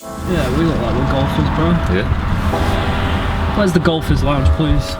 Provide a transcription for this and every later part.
Yeah, we look like we're golfers, bro. Yeah. Where's the golfers lounge, please?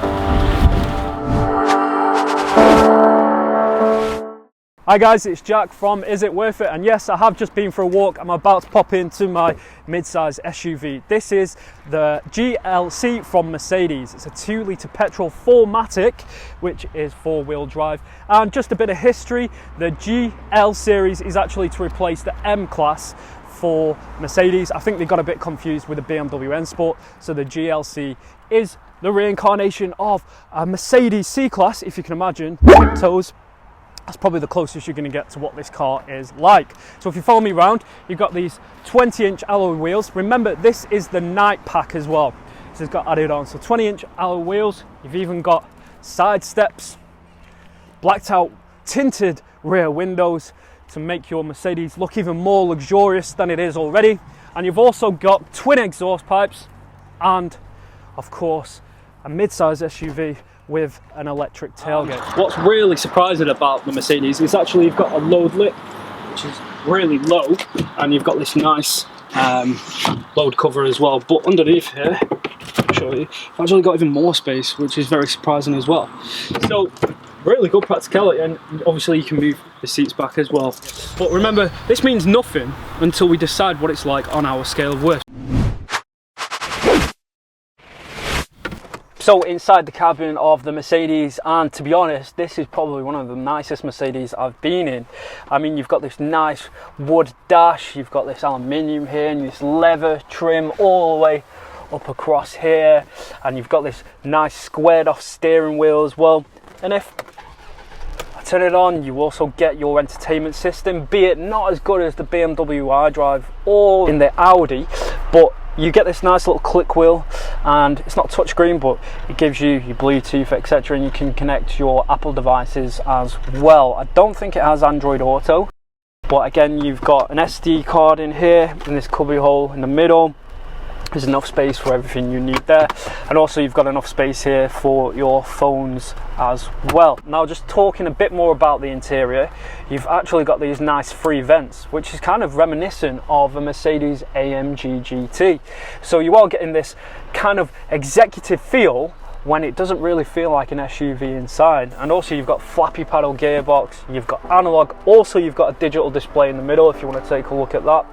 Hi guys, it's Jack from Is It Worth It? And yes, I have just been for a walk. I'm about to pop into my mid-size SUV. This is the GLC from Mercedes. It's a 2-litre petrol 4MATIC, which is 4-wheel drive. And just a bit of history, the GL series is actually to replace the M-Class for Mercedes. I think they got a bit confused with the BMW M Sport, so the GLC is the reincarnation of a Mercedes C-Class, if you can imagine. Tiptoes. That's probably the closest you're going to get to what this car is like. So if you follow me around, you've got these 20-inch alloy wheels. Remember, this is the night pack as well. So it's got added on. So 20-inch alloy wheels. You've even got side steps, blacked out tinted rear windows to make your Mercedes look even more luxurious than it is already. And you've also got twin exhaust pipes and, of course, a mid-size SUV with an electric tailgate. What's really surprising about the Mercedes is actually you've got a load lip, which is really low, and you've got this nice load cover as well. But underneath here, I'll show you, you've actually got even more space, which is very surprising as well. So really good practicality, and obviously you can move the seats back as well. But remember, this means nothing until we decide what it's like on our scale of worth. So inside the cabin of the Mercedes, and to be honest, this is probably one of the nicest Mercedes I've been in. I mean, you've got this nice wood dash, you've got this aluminium here, and this leather trim all the way up across here, and you've got this nice squared off steering wheel as well. And if I turn it on, you also get your entertainment system, be it not as good as the BMW iDrive or in the Audi, but you get this nice little click wheel, and it's not touchscreen, but it gives you your Bluetooth, etc., and you can connect your Apple devices as well. I don't think it has Android Auto, but again, you've got an SD card in here, in this cubby hole in the middle. There's enough space for everything you need there, and also you've got enough space here for your phones as well. Now, just talking a bit more about the interior, you've actually got these nice free vents, which is kind of reminiscent of a Mercedes AMG GT. So you are getting this kind of executive feel when it doesn't really feel like an SUV inside. And also you've got flappy paddle gearbox, you've got analog, also you've got a digital display in the middle if you want to take a look at that.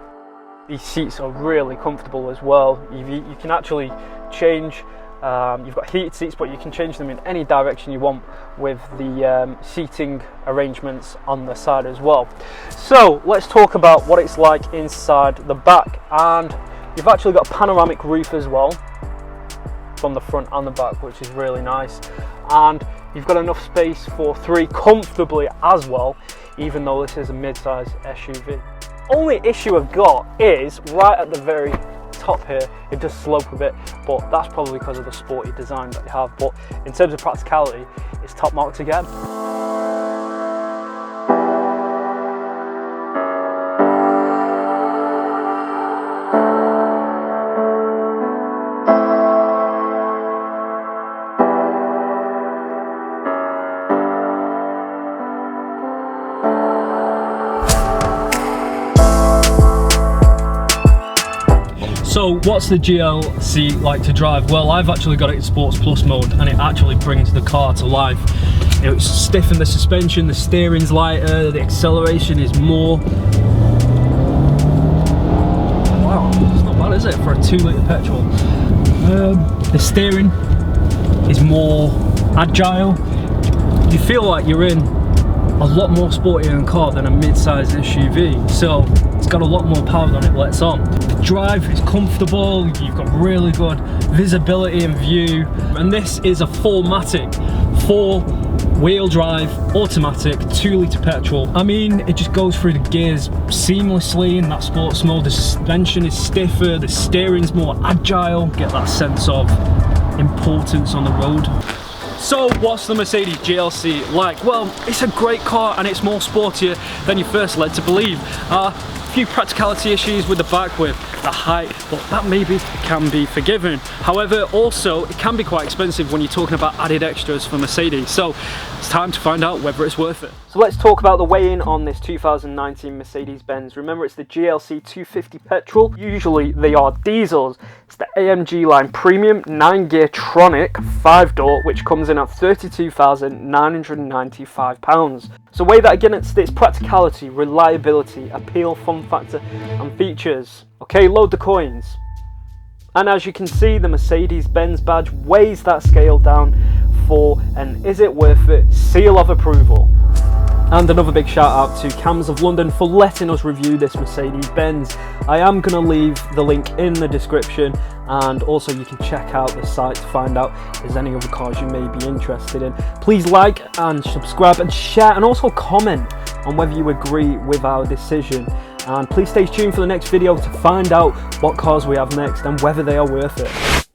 These seats are really comfortable as well. You can actually change, you've got heated seats, but you can change them in any direction you want with the seating arrangements on the side as well. So let's talk about what it's like inside the back. And you've actually got a panoramic roof as well from the front and the back, which is really nice. And you've got enough space for 3 comfortably as well, even though this is a mid-size SUV. Only issue I've got is right at the very top here, it does slope a bit, but that's probably because of the sporty design that you have. But in terms of practicality, it's top marks again. So what's the GLC like to drive? Well, I've actually got it in Sports Plus mode, and it actually brings the car to life. It's stiffened the suspension, the steering's lighter, the acceleration is more. Wow, it's not bad, is it, for a 2-litre petrol? The steering is more agile. You feel like you're in a lot more sportier car than a mid-size SUV, so it's got a lot more power than it lets on. The drive is comfortable, you've got really good visibility and view, and this is a 4MATIC, 4-wheel drive, automatic, 2-litre petrol. I mean, it just goes through the gears seamlessly in that sports mode. The suspension is stiffer, the steering's more agile, get that sense of importance on the road. So what's the Mercedes GLC like? Well, it's a great car and it's more sportier than you first led to believe. few practicality issues with the back with the height, but that maybe can be forgiven. However, also it can be quite expensive when you're talking about added extras for Mercedes. So it's time to find out whether it's worth it. So let's talk about the weigh-in on this 2019 Mercedes-Benz. Remember, it's the GLC 250 petrol. Usually they are diesels. It's the AMG line premium 9-gear tronic 5-door, which comes in at £32,995. So weigh that against its practicality, reliability, appeal, fun factor and features. Okay, load the coins. And as you can see, the Mercedes-Benz badge weighs that scale down for an is it worth it seal of approval. And another big shout out to Cams of London for letting us review this Mercedes-Benz. I am going to leave the link in the description, and also you can check out the site to find out if there's any other cars you may be interested in. Please like and subscribe and share, and also comment on whether you agree with our decision. And please stay tuned for the next video to find out what cars we have next and whether they are worth it.